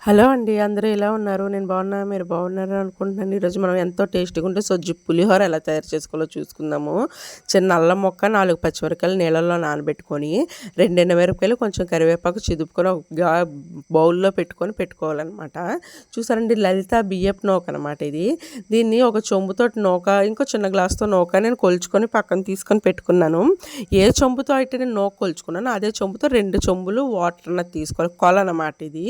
Hello అండి. అందరూ ఎలా ఉన్నారు? నేను బాగున్నా. మీరు బాగున్నారు అనుకుంటున్నాను. ఈరోజు మనం ఎంతో టేస్టీగా ఉంటే సొజ్జి పులిహోర ఎలా తయారు చేసుకోవాలో చూసుకుందాము. చిన్న అల్లం ముక్క, 4 పచ్చిమిరపకాయలు నీళ్ళల్లో నానబెట్టుకొని, 2 ఎండుమిరపకాయలు, కొంచెం కరివేపాకు చిదుపుకొని ఒక బౌల్లో పెట్టుకోవాలన్నమాట. చూసారండి, లలిత బియ్యపు నూక అనమాట ఇది. దీన్ని ఒక చెంబుతోటి నూక, ఇంకో చిన్న గ్లాస్తో నూక నేను కొలుచుకొని పక్కన తీసుకొని పెట్టుకున్నాను. ఏ చెంబుతో అయితే నేను నూక కొలుచుకున్నాను అదే చెంబుతో 2 చెంబులు వాటర్ అన్నది తీసుకోవాలి. కొలనమాట ఇది.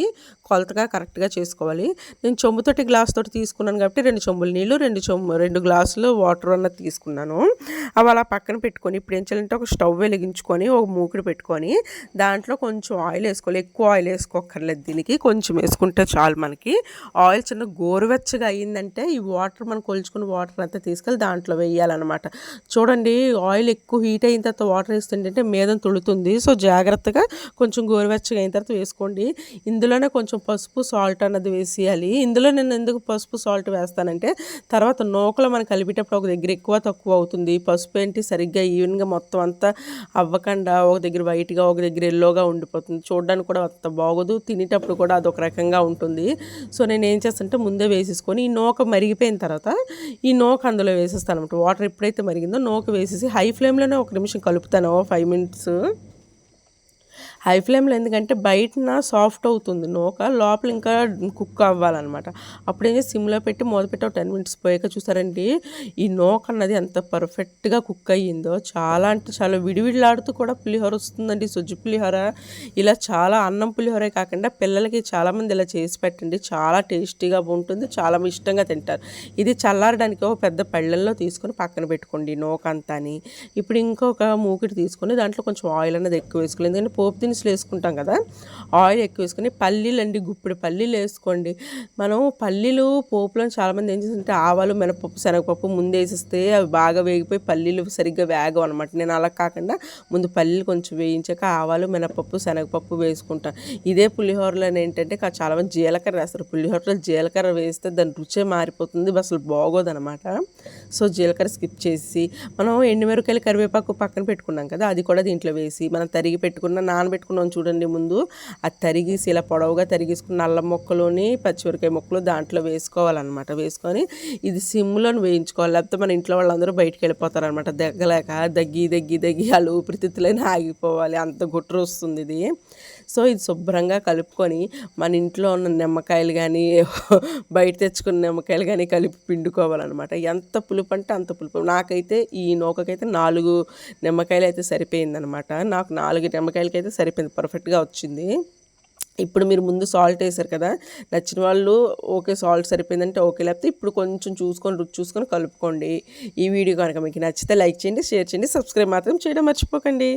కొలతగా కరెక్ట్గా చేసుకోవాలి. నేను చెంబుతోటి గ్లాస్ తోటి తీసుకున్నాను కాబట్టి 2 చెంబులు నీళ్ళు, 2 గ్లాసులు వాటర్ అన్నది తీసుకున్నాను. అవి అలా పక్కన పెట్టుకొని ఇప్పుడు ఏం చేయాలంటే ఒక స్టవ్ వెలిగించుకొని ఒక మూకుడు పెట్టుకొని దాంట్లో కొంచెం ఆయిల్ వేసుకోవాలి. ఎక్కువ ఆయిల్ వేసుకోక్కర్లేదు, దీనికి కొంచెం వేసుకుంటే చాలు. మనకి ఆయిల్ చిన్న గోరువెచ్చగా అయ్యిందంటే ఈ వాటర్ మనం కొలుచుకున్న వాటర్ అంతా తీసుకెళ్ళి దాంట్లో వేయాలన్నమాట. చూడండి, ఆయిల్ ఎక్కువ హీట్ అయిన తర్వాత వాటర్ వేస్తుంటే మీద తుడుతుంది. సో జాగ్రత్తగా కొంచెం గోరువెచ్చగా అయిన తర్వాత వేసుకోండి. ఇందులోనే కొంచెం పసుపు, సాల్ట్ అన్నది వేసేయాలి. ఇందులో నేను ఎందుకు పసుపు సాల్ట్ వేస్తానంటే తర్వాత నూకలో మనం కలిపేటప్పుడు ఒక దగ్గర ఎక్కువ తక్కువ అవుతుంది. పసుపు ఏంటి సరిగ్గా ఈవెన్గా మొత్తం అంతా అవ్వకుండా ఒక దగ్గర వైట్గా ఒక దగ్గర ఎల్లోగా ఉండిపోతుంది. చూడడానికి కూడా అంత బాగోదు, తినేటప్పుడు కూడా అదొక రకంగా ఉంటుంది. సో నేను ఏం చేస్తానంటే ముందే వేసేసుకొని ఈ నూక మరిగిపోయిన తర్వాత ఈ నూక అందులో వేసేస్తాను అనమాట. వాటర్ ఎప్పుడైతే మరిగిందో నూక వేసేసి హై ఫ్లేమ్లోనే 1 నిమిషం కలుపుతాను, 5 మినిట్స్. హై ఫ్లేమ్లో ఎందుకంటే బయటన సాఫ్ట్ అవుతుంది నూక, లోపల ఇంకా కుక్ అవ్వాలన్నమాట. అప్పుడు ఏం చేసి సిమ్లో పెట్టి మూత పెట్టి ఒక 10 మినిట్స్ పోయాక చూసారండి ఈ నూక అన్నది ఎంత పర్ఫెక్ట్గా కుక్ అయ్యిందో. చాలా అంటే చాలా విడివిడిలాడుతూ కూడా పులిహోర వస్తుందండి, సొజ్జి పులిహోర. ఇలా చాలా అన్నం పులిహోరే కాకుండా పిల్లలకి చాలామంది ఇలా చేసి పెట్టండి, చాలా టేస్టీగా ఉంటుంది, చాలా ఇష్టంగా తింటారు. ఇది చల్లారడానికి ఒక పెద్ద పళ్ళెల్లో తీసుకొని పక్కన పెట్టుకోండి నూక అంతాని. ఇప్పుడు ఇంకొక మూకిటి తీసుకొని దాంట్లో కొంచెం ఆయిల్ అనేది ఎక్కువ వేసుకోవాలి, ఎందుకంటే పోపు దినుసులు వేసుకుంటాం కదా. ఆయిల్ ఎక్కువ వేసుకొని పల్లీలు అండి, గుప్పిడి పల్లీలు వేసుకోండి. మనం పల్లీలు పోపులో చాలామంది ఏం చేస్తుంటే ఆవాలు, మినపప్పు, శనగపప్పు ముందు వేసిస్తే అవి బాగా వేగిపోయి పల్లీలు సరిగ్గా వేగవు అనమాట. నేను అలా కాకుండా ముందు పల్లీలు కొంచెం వేయించాక ఆవాలు, మినపప్పు, శనగపప్పు వేసుకుంటాను. ఇదే పులిహోరలో ఏంటంటే చాలామంది జీలకర్ర వేస్తారు. పులిహోరలో జీలకర్ర వేస్తే దాని రుచే మారిపోతుంది, అసలు బాగోదనమాట. సో జీలకర్ర స్కిప్ చేసి మనం ఎండుమిరపకాయలు, కరివేపాకు పక్కన పెట్టుకున్నాం కదా, అది కూడా దీంట్లో వేసి మనం తరిగి పెట్టుకున్న నానబెట్టుకున్నాం చూడండి ముందు, అది తరిగేసి ఇలా పొడవుగా తరిగేసుకున్న అల్లం ముక్కలోని పచ్చిమిరకాయ ముక్కలు దాంట్లో వేసుకోవాలన్నమాట. వేసుకొని ఇది సిమ్లో వేయించుకోవాలి, లేకపోతే మన ఇంట్లో వాళ్ళందరూ బయటికి వెళ్ళిపోతారనమాట. దగ్గలేక దగ్గి వాళ్ళు ఊపిరితిత్తులైనా ఆగిపోవాలి, అంత గుట్ర వస్తుంది ఇది. సో ఇది శుభ్రంగా కలుపుకొని మన ఇంట్లో ఉన్న నిమ్మకాయలు కానీ బయట తెచ్చుకున్న నిమ్మకాయలు కానీ కలిపి పిండుకోవాలన్నమాట. ఎంత పులుపు అంటే అంత పులుపు. నాకైతే ఈ నూకకైతే 4 నిమ్మకాయలు అయితే సరిపోయిందనమాట. నాకు 4 నిమ్మకాయలకైతే సరిపోయింది, పర్ఫెక్ట్గా వచ్చింది. ఇప్పుడు మీరు ముందు సాల్ట్ వేసారు కదా, నచ్చిన వాళ్ళు ఓకే సాల్ట్ సరిపోయిందంటే ఓకే, లేకపోతే ఇప్పుడు కొంచెం చూసుకొని రుచి చూసుకొని కలుపుకోండి. ఈ వీడియో కనుక మీకు నచ్చితే లైక్ చేయండి, షేర్ చేయండి, సబ్స్క్రైబ్ మాత్రం చేయడం మర్చిపోకండి.